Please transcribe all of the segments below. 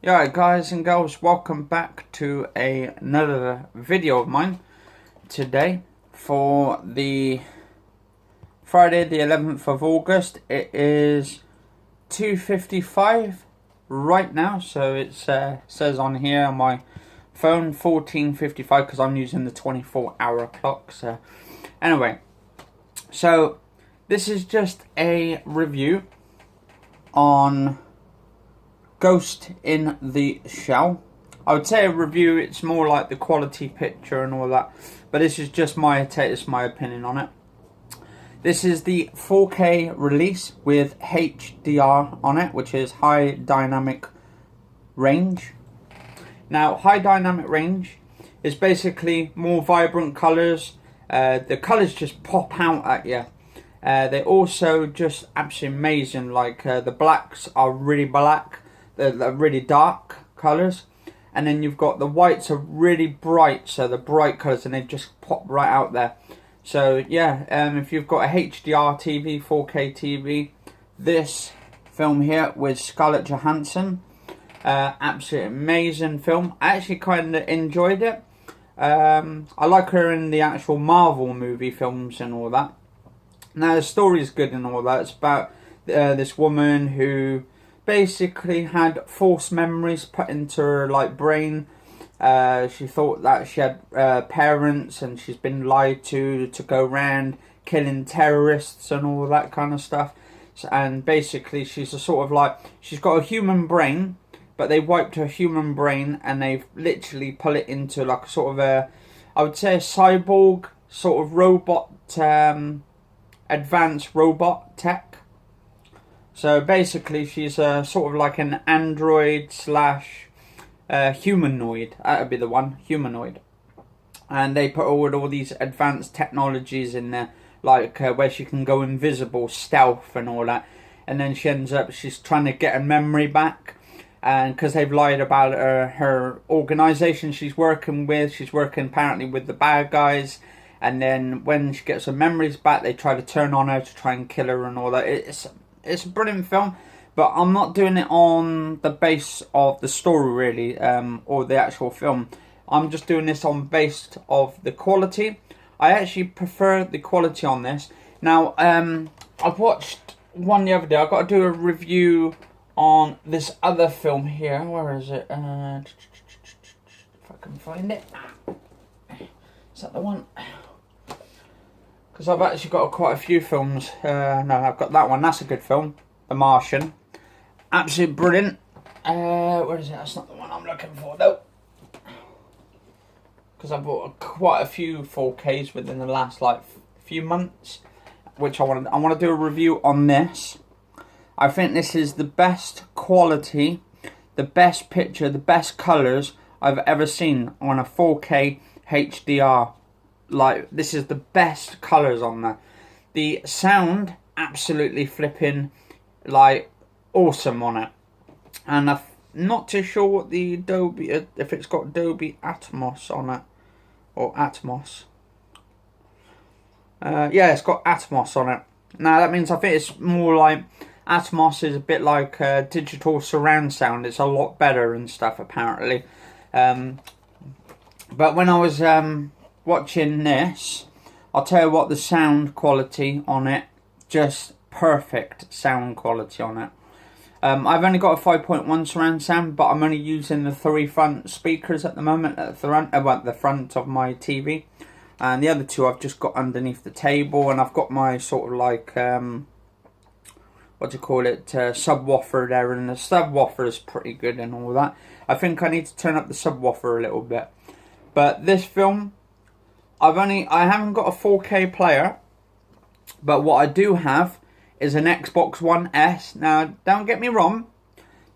Yeah, guys and girls, welcome back to another video of mine today for the Friday the 11th of August. It is 2:55 right now, so it says on here on my phone 14:55 because I'm using the 24-hour clock. So anyway, so this is just a review on Ghost in the Shell. I would say a review, it's more like the quality picture and all that, but this is just my opinion on it. This is the 4K release with HDR on it, which is high dynamic range. Now, high dynamic range is basically more vibrant colours. The colours just pop out at you. They're also just absolutely amazing. Like the blacks are really black. They're really dark colours, and then you've got the whites are really bright, so the bright colours, and they just pop right out there. So yeah, if you've got a HDR TV, 4K TV, this film here with Scarlett Johansson, absolutely amazing film. I actually kind of enjoyed it. I like her in the actual Marvel movie films and all that. Now the story is good and all that. It's about this woman who basically had false memories put into her brain. She thought that she had parents, and she's been lied to go around killing terrorists and all that kind of stuff. And basically she's she's got a human brain, but they wiped her human brain and they've literally put it into like a sort of I would say a cyborg sort of robot, advanced robot tech. So basically she's sort of like an android slash humanoid. That would be the one, humanoid. And they put all these advanced technologies in there, like where she can go invisible, stealth and all that. And then she's trying to get her memory back. And because they've lied about her organisation she's working apparently with the bad guys. And then when she gets her memories back, they try to turn on her to try and kill her and all that. It's a brilliant film, but I'm not doing it on the base of the story really, or the actual film. I'm just doing this on based of the quality. I actually prefer the quality on this. Now, I've watched one the other day. I've got to do a review on this other film here. Where is it? If I can find it. Is that the one? Because I've actually got quite a few films. No, I've got that one. That's a good film. The Martian. Absolutely brilliant. Where is it? That's not the one I'm looking for, though. Because I bought quite a few 4Ks within the last few months, which I want to do a review on this. I think this is the best quality, the best picture, the best colours I've ever seen on a 4K HDR. This is the best colours on there. The sound, absolutely flipping, awesome on it. And I'm not too sure what the Dolby, if it's got Dolby Atmos on it. Or Atmos. Yeah, it's got Atmos on it. Now, that means I think it's more like, Atmos is a bit like digital surround sound. It's a lot better and stuff, apparently. But when I was watching this, I'll tell you what, the sound quality on it, just perfect sound quality on it. I've only got a 5.1 surround sound, but I'm only using the 3 front speakers at the moment at the front of my TV, and the other 2 I've just got underneath the table, and I've got my sort of subwoofer there, and the subwoofer is pretty good and all that. I think I need to turn up the subwoofer a little bit. But this film, I haven't got a 4K player, but what I do have is an Xbox One S. Now, don't get me wrong,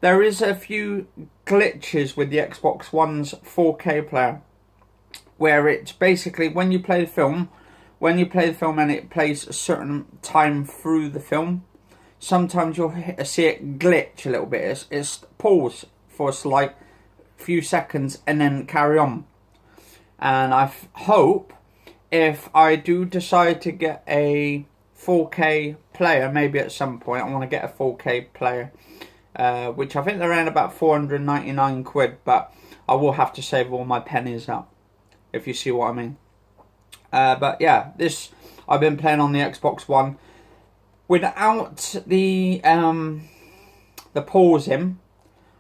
there is a few glitches with the Xbox One's 4K player, where it's basically when you play the film and it plays a certain time through the film, sometimes you'll see it glitch a little bit. It's pause for a few seconds and then carry on. And I hope if I do decide to get a 4K player, maybe at some point I want to get a 4K player, which I think they're around about 499 quid, but I will have to save all my pennies up, if you see what I mean. But yeah, this I've been playing on the Xbox One without the pausing.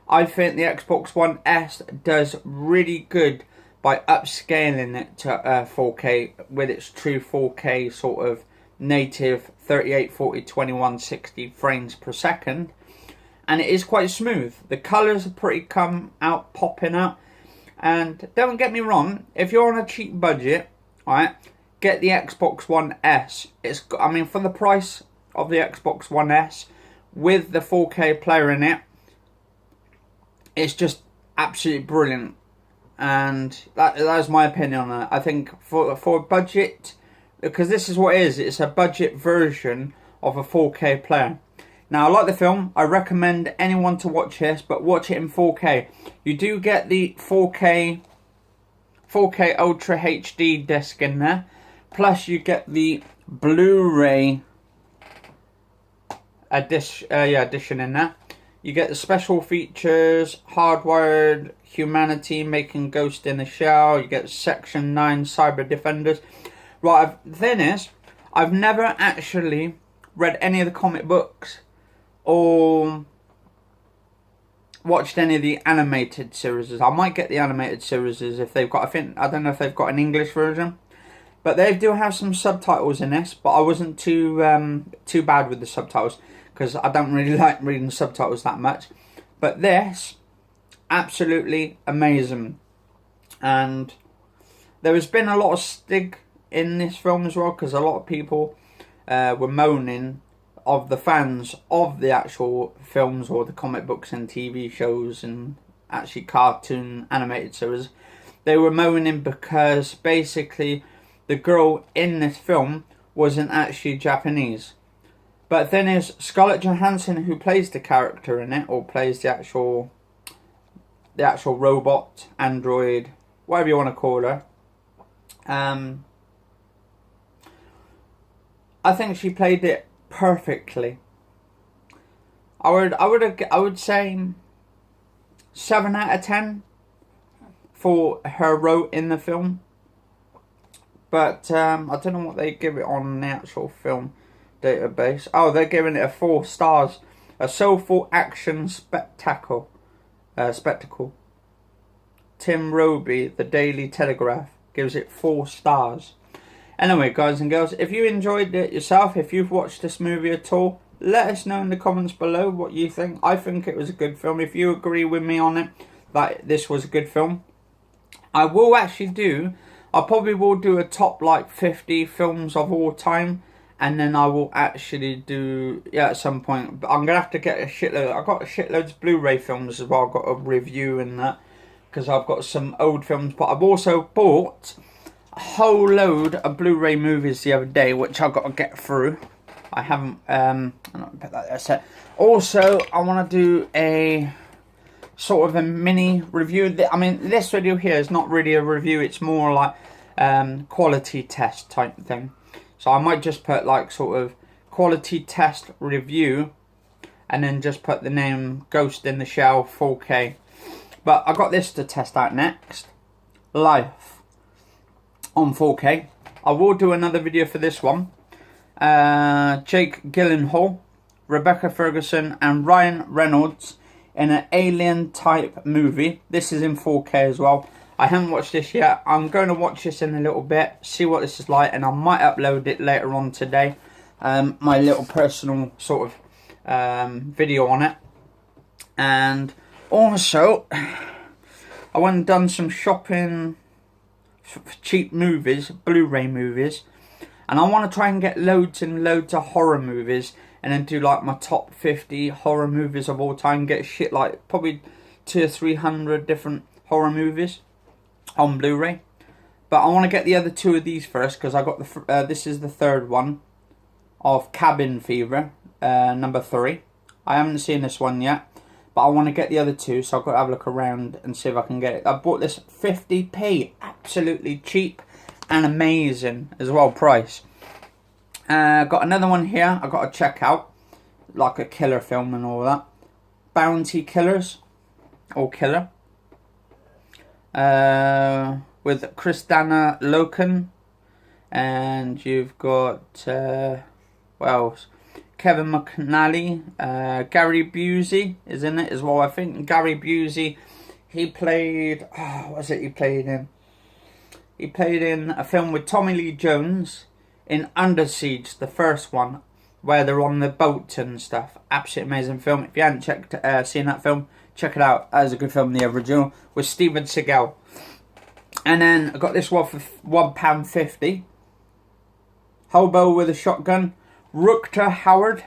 I think the Xbox One S does really good by upscaling it to 4K with its true 4K sort of native 38, 40, 21, 60 frames per second. And it is quite smooth. The colours are pretty popping out. And don't get me wrong, if you're on a cheap budget, alright, get the Xbox One S. I mean, for the price of the Xbox One S, with the 4K player in it, it's just absolutely brilliant. And that's my opinion on it. I think for a budget, because this is what it is, it's a budget version of a 4K player. Now, I like the film. I recommend anyone to watch this, but watch it in 4K. You do get the 4K Ultra HD disc in there. Plus, you get the Blu-ray edition in there. You get the special features, Hardwired Humanity, Making Ghost in the Shell. You get Section 9 Cyber Defenders. Right, the thing is, I've never actually read any of the comic books or watched any of the animated series. I might get the animated series if they've got, I don't know if they've got an English version. But they do have some subtitles in this, but I wasn't too bad with the subtitles, because I don't really like reading subtitles that much. But this, absolutely amazing. And there has been a lot of stig in this film as well, because a lot of people were moaning of the fans of the actual films or the comic books and TV shows and actually cartoon animated series. They were moaning because basically the girl in this film wasn't actually Japanese. But then there's Scarlett Johansson, who plays the character in it, or plays the actual robot, android, whatever you want to call her. I think she played it perfectly. I would say 7 out of 10 for her role in the film. But I don't know what they give it on the actual film database. Oh, they're giving it 4 stars. A soulful action spectacle. Tim Roby, the Daily Telegraph, gives it 4 stars. Anyway, guys and girls, if you enjoyed it yourself, if you've watched this movie at all, let us know in the comments below what you think. I think it was a good film. If you agree with me on it, that this was a good film, I probably will do a top like 50 films of all time, and then I will actually do, at some point, but I'm going to have to get a shitload. I've got shitloads of Blu-ray films as well. I've got a review and that, because I've got some old films, but I've also bought a whole load of Blu-ray movies the other day, which I've got to get through. I haven't, I'm not put that there. So also, I want to do a sort of a mini review. I mean, this video here is not really a review, it's more like quality test type thing. So I might just put like sort of quality test review, and then just put the name Ghost in the Shell 4K. But I got this to test out next. Life on 4K. I will do another video for this one. Jake Gyllenhaal, Rebecca Ferguson and Ryan Reynolds in an alien type movie. This is in 4K as well. I haven't watched this yet. I'm going to watch this in a little bit, see what this is like, and I might upload it later on today. My little personal sort of video on it. And also, I went and done some shopping for cheap movies, Blu-ray movies. And I want to try and get loads and loads of horror movies, and then do like my top 50 horror movies of all time. Get shit like probably 200 or 300 different horror movies on Blu-ray. But I want to get the other 2 of these first, because I got this is the 3rd one of Cabin Fever, number 3. I haven't seen this one yet, but I want to get the other 2, so I've got to have a look around and see if I can get it. I bought this 50p, absolutely cheap and amazing as well price. Got another one here I got to check out, like a killer film and all that. bounty killers, or killer, with Kristana Loken, and you've got what else? Kevin McNally, Gary Busey is in it as well. I think Gary Busey, he played, what was it he played in? He played in a film with Tommy Lee Jones in Under Siege, the first one, where they're on the boat and stuff. Absolutely amazing film. If you haven't seen that film, check it out. That is a good film, the original, with Steven Seagal. And then I got this one for £1.50. Hobo with a Shotgun. Rutger Hauer.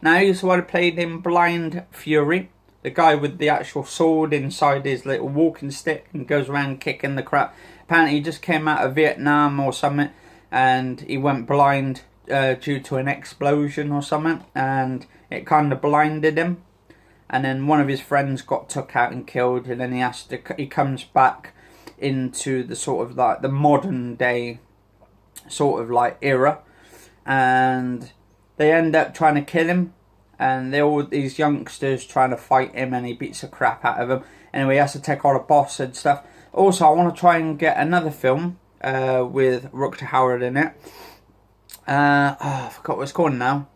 Now he's the one who played in Blind Fury. The guy with the actual sword inside his little walking stick and goes around kicking the crap. Apparently he just came out of Vietnam or something, and he went blind due to an explosion or something, and it kind of blinded him. And then one of his friends got took out and killed, and then he comes back into the sort of like the modern day sort of like era, and they end up trying to kill him, and they're all these youngsters trying to fight him, and he beats the crap out of them. Anyway, he has to take on a boss and stuff. Also, I want to try and get another film with Rutger Hauer in it. I forgot what it's called now.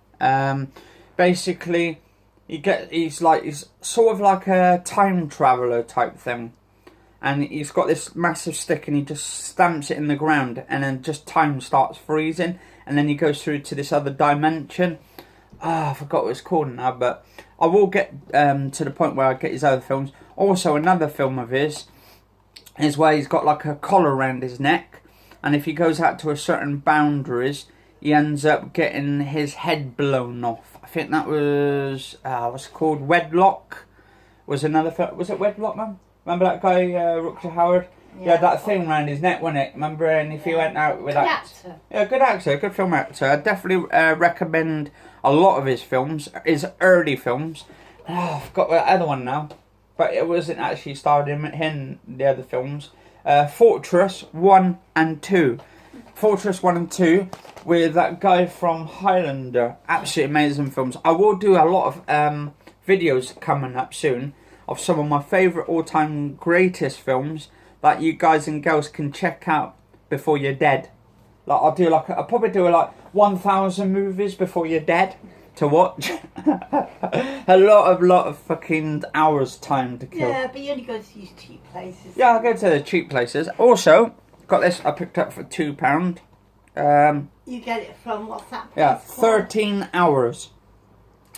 Basically, he's sort of like a time traveller type thing. And he's got this massive stick and he just stamps it in the ground, and then just time starts freezing, and then he goes through to this other dimension. I forgot what it's called now, but I will get to the point where I get his other films. Also, another film of his is where he's got like a collar around his neck, and if he goes out to a certain boundaries, he ends up getting his head blown off. I think that was, what's it called? Wedlock was another film. Was it Wedlock, man? Remember that guy, Rutger Hauer? Yeah, that thing around his neck, wasn't it? Remember, and if he went out with that... Yeah, good actor, good film actor. I definitely recommend a lot of his films, his early films. I forgot the other one now, but it wasn't actually starred in the other films. Fortress 1 and 2. Fortress 1 and 2 with that guy from Highlander. Absolutely amazing films. I will do a lot of videos coming up soon of some of my favourite all-time greatest films that you guys and girls can check out before you're dead. Like I'll probably do like 1,000 movies before you're dead to watch. a lot of fucking hours time to kill. Yeah, but you only go to these cheap places. Yeah, I'll go to the cheap places. Also, got this I picked up for £2. You get it from what's that place? Yeah, 13 hours.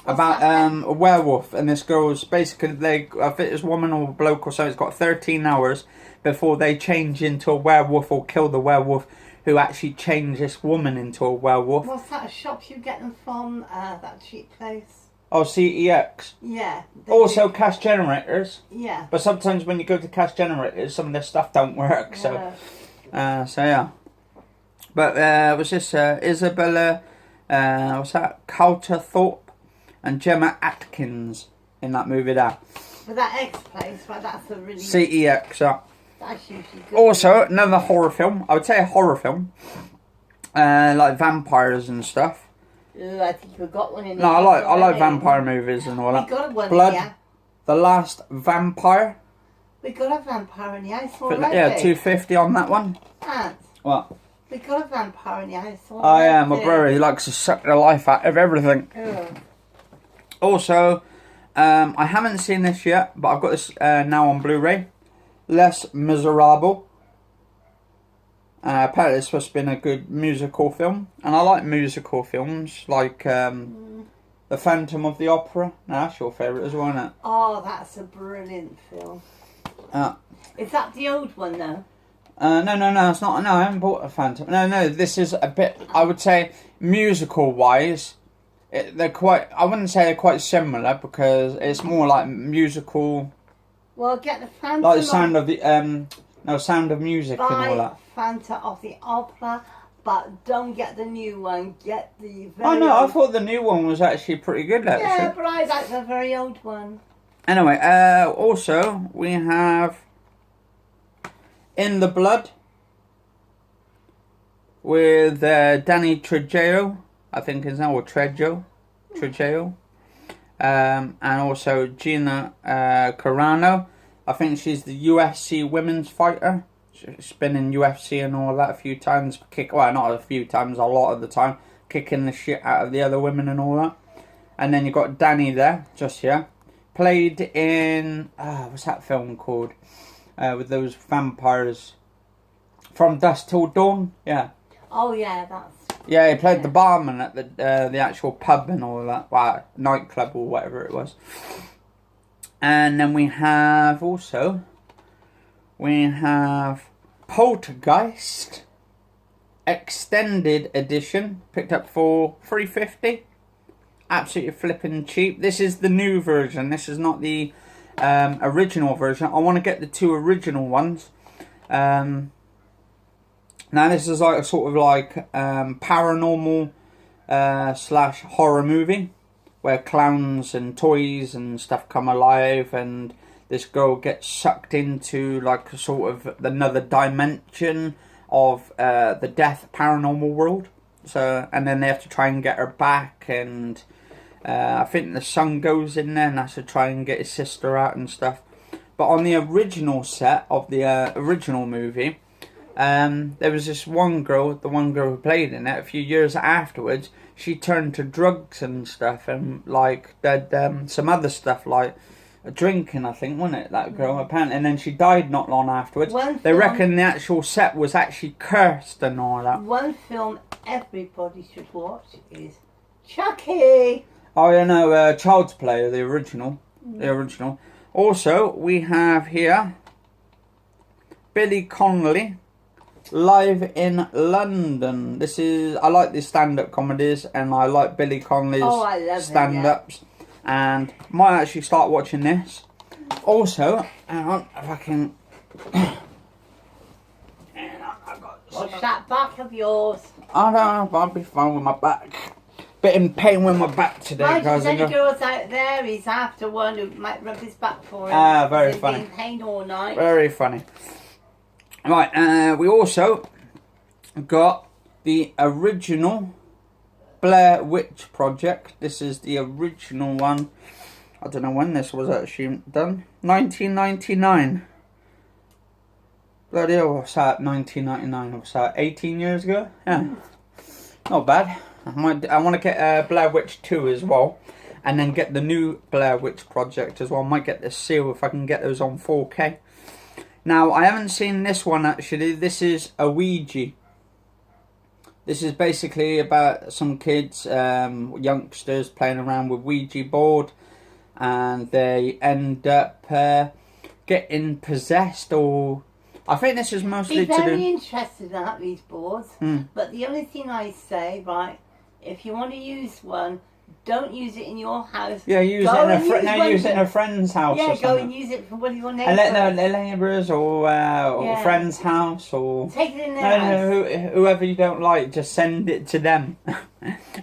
About a werewolf, and this girl's basically, I think it's a woman or a bloke or so, it's got 13 hours before they change into a werewolf or kill the werewolf who actually changed this woman into a werewolf. What's that shop you get them from, that cheap place? Oh, CEX. Yeah. Also cash generators. Yeah. But sometimes when you go to cash generators, some of their stuff don't work, so yeah. But was this Isabella, what's that, Coulter-Thorpe and Gemma Atkins in that movie there. But that X place, right, that's a really... CEX, yeah. That's usually good. Also, another horror film. I would say a horror film. Like vampires and stuff. Ooh, I think you got one in there. No, I like vampire movies and all that. We got one Blood, in The Last Vampire. We got a vampire in the house already. Yeah, 250 on that one. Aunt, What? we got a vampire in the house already. Oh yeah, my brother, he likes to suck the life out of everything. Ugh. Also, I haven't seen this yet, but I've got this now on Blu-ray. Les Miserables. Apparently it's supposed to be a good musical film. And I like musical films, like The Phantom of the Opera. No, that's your favourite as well, isn't it? Oh, that's a brilliant film. Is that the old one, though? No, it's not. No, I haven't bought a Phantom. No, this is a bit, I would say, musical-wise, they're quite, I wouldn't say they're quite similar, because it's more like musical. Well, get the Phantom. Like the Sound of the, Sound of Music and all that. Phantom of the Opera, but don't get the new one, get the very Oh no, old... I thought the new one was actually pretty good, actually. Yeah, but I like the very old one. Anyway, also, we have In the Blood with Danny Trejo, I think is now, or Trejo. and also Gina Carano. I think she's the UFC women's fighter. She's been in UFC and all that a few times. Not a few times, a lot of the time. Kicking the shit out of the other women and all that. And then you got Danny there, just here. Played in, what's that film called? With those vampires. From Dusk Till Dawn, yeah. Oh yeah, that's... Yeah, he played the barman at the actual pub and all that. Well, nightclub or whatever it was. And then we have Poltergeist Extended Edition. Picked up for $3.50. Absolutely flipping cheap. This is the new version. This is not the original version. I want to get the two original ones. Now this is like a sort of like paranormal slash horror movie where clowns and toys and stuff come alive, and this girl gets sucked into like a sort of another dimension of the death paranormal world. So, and then they have to try and get her back, and I think the son goes in there and has to try and get his sister out and stuff. But on the original set of the original movie, there was this one girl, the one girl who played in it, a few years afterwards, she turned to drugs and stuff, and like did some other stuff like drinking, I think, wasn't it, that girl, apparently, and then she died not long afterwards. They reckon the actual set was actually cursed and all that. One film everybody should watch is Chucky. Oh yeah, no, Child's Play, the original. The original. Also, we have here Billy Connolly, live in London. This is, I like the stand-up comedies, and I like Billy Connolly's stand-ups. Yeah. And might actually start watching this. Also, hang on, if I can. What's that back of yours? I don't know, I'll be fine with my back. Bit in pain with my back today, right, guys. There's any girls out there, he's after one who might rub his back for him. Very funny. He's in pain all night. Very funny. Right, we also got the original Blair Witch Project. This is the original one. I don't know when this was actually done. 1999. Bloody hell, what's that? 1999. What's that? 18 years ago? Yeah. Not bad. I want to get Blair Witch 2 as well. And then get the new Blair Witch Project as well. Might get the seal if I can get those on 4K. Now, I haven't seen this one actually. This is a Ouija. This is basically about some kids, youngsters playing around with Ouija board, and they end up getting possessed, or I think this is mostly to do... Be very interested in these boards, but the only thing I say, right, if you want to use one, don't use it in your house. Yeah, use it in a friend's house. Yeah, or go and use it for one of your neighbours. And let their neighbours or friend's house, or take it in their house. Whoever you don't like, just send it to them.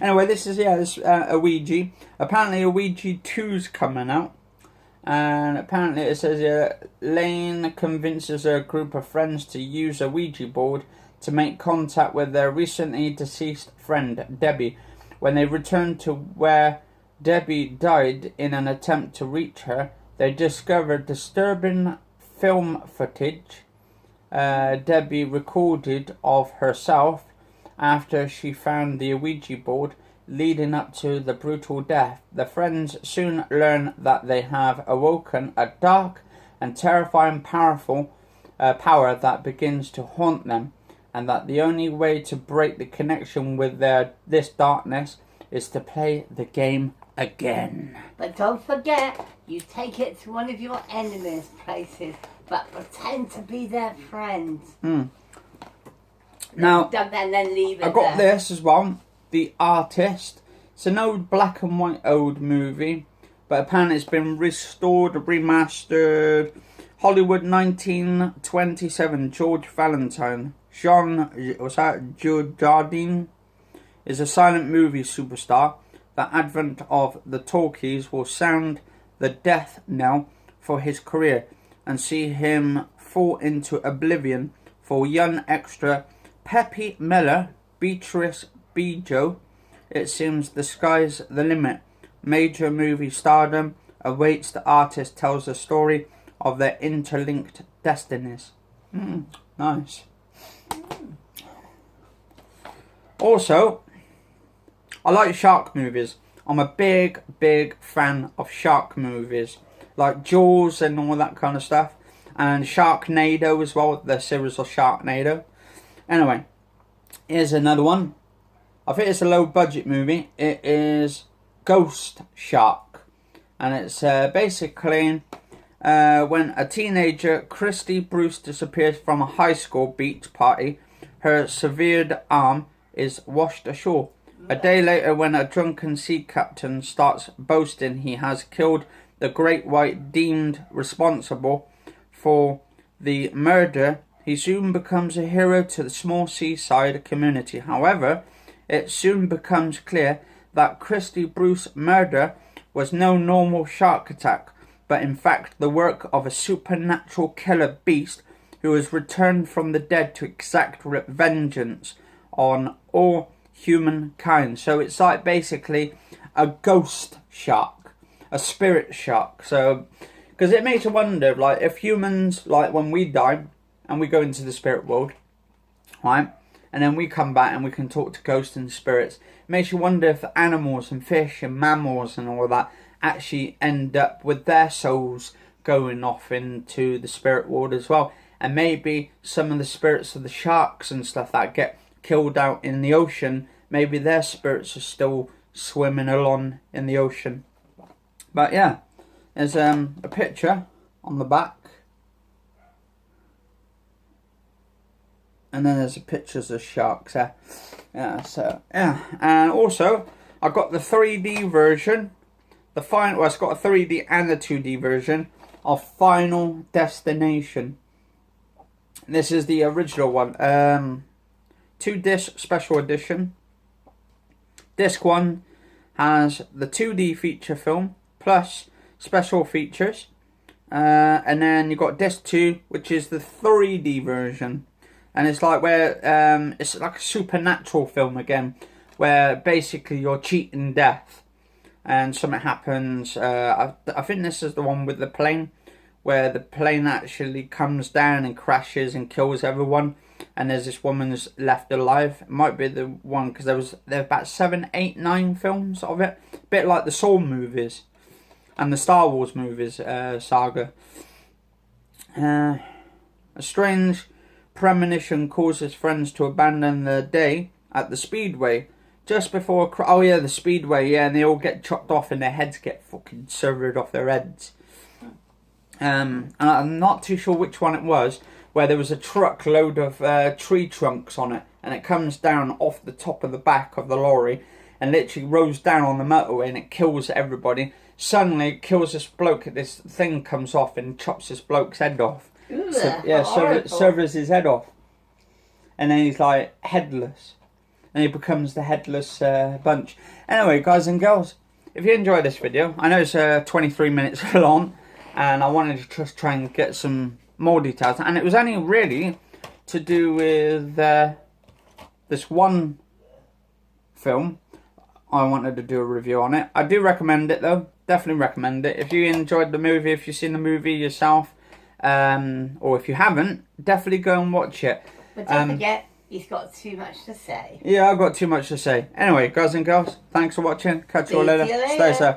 Anyway, this is a Ouija. Apparently, a Ouija 2's coming out, and apparently it says Lane convinces a group of friends to use a Ouija board to make contact with their recently deceased friend Debbie. When they returned to where Debbie died in an attempt to reach her, they discovered disturbing film footage Debbie recorded of herself after she found the Ouija board leading up to the brutal death. The friends soon learn that they have awoken a dark and terrifying power that begins to haunt them, and that the only way to break the connection with this darkness is to play the game again. But don't forget, you take it to one of your enemies' places, but pretend to be their friends. Now, and then leave it I got this as well, The Artist. It's an old black and white old movie, but apparently it's been restored, remastered. Hollywood 1927, George Valentine. Jardine is a silent movie superstar. The advent of the talkies will sound the death knell for his career and see him fall into oblivion. For young extra Peppy Miller, Beatrice Bejo, it seems the sky's the limit major movie stardom awaits the artist tells the story of their interlinked destinies. Nice. Also, I like shark movies. I'm a big fan of shark movies, like Jaws and all that kind of stuff, and Sharknado as well, the series of Sharknado. Anyway, here's another one. I think it's a low budget movie. It is Ghost Shark, and it's basically when a teenager, Christy Bruce, disappears from a high school beach party. Her severed arm is washed ashore. A day later, when a drunken sea captain starts boasting he has killed the great white deemed responsible for the murder, he soon becomes a hero to the small seaside community. However, it soon becomes clear that Christy Bruce's murder was no normal shark attack, but in fact the work of a supernatural killer beast who has returned from the dead to exact vengeance on all humankind. So it's like basically a ghost shark, a spirit shark. So, because it makes you wonder, like, if humans, like when we die and we go into the spirit world, right, and then we come back and we can talk to ghosts and spirits, it makes you wonder if animals and fish and mammals and all that actually end up with their souls going off into the spirit world as well. And maybe some of the spirits of the sharks and stuff that get killed out in the ocean, maybe their spirits are still swimming along in the ocean. But yeah, there's a picture on the back, and then there's pictures of sharks there. Yeah, so yeah, and also I got the 3D version. It's got a 3D and a 2D version of Final Destination. This is the original one. 2-disc special edition. Disc 1 has the 2D feature film plus special features. And then you got disc 2, which is the 3D version. And it's like where it's like a supernatural film again, where basically you're cheating death and something happens. I think this is the one with the plane, where the plane actually comes down and crashes and kills everyone, and there's this woman who's left alive. It might be the one, because there were about 7, 8, 9 films of it, a bit like the Saw movies and the Star Wars movies saga. A strange premonition causes friends to abandon their day at the speedway just before the speedway, yeah, and they all get chopped off and their heads get fucking severed off their heads. And I'm not too sure which one it was, where there was a truckload of tree trunks on it, and it comes down off the top of the back of the lorry and literally rolls down on the motorway, and it kills everybody. Suddenly it kills this bloke, this thing comes off and chops this bloke's head off. Ooh, severs his head off, and then he's like headless, and he becomes the headless bunch. Anyway, guys and girls, if you enjoyed this video, I know it's 23 minutes long, and I wanted to just try and get some more details, and it was only really to do with this one film. I wanted to do a review on it. I do recommend it though, definitely recommend it. If you enjoyed the movie, if you've seen the movie yourself, or if you haven't, definitely go and watch it. But don't forget, he's got too much to say. Yeah, I've got too much to say. Anyway, guys and girls, thanks for watching. Catch you all later. Stay safe.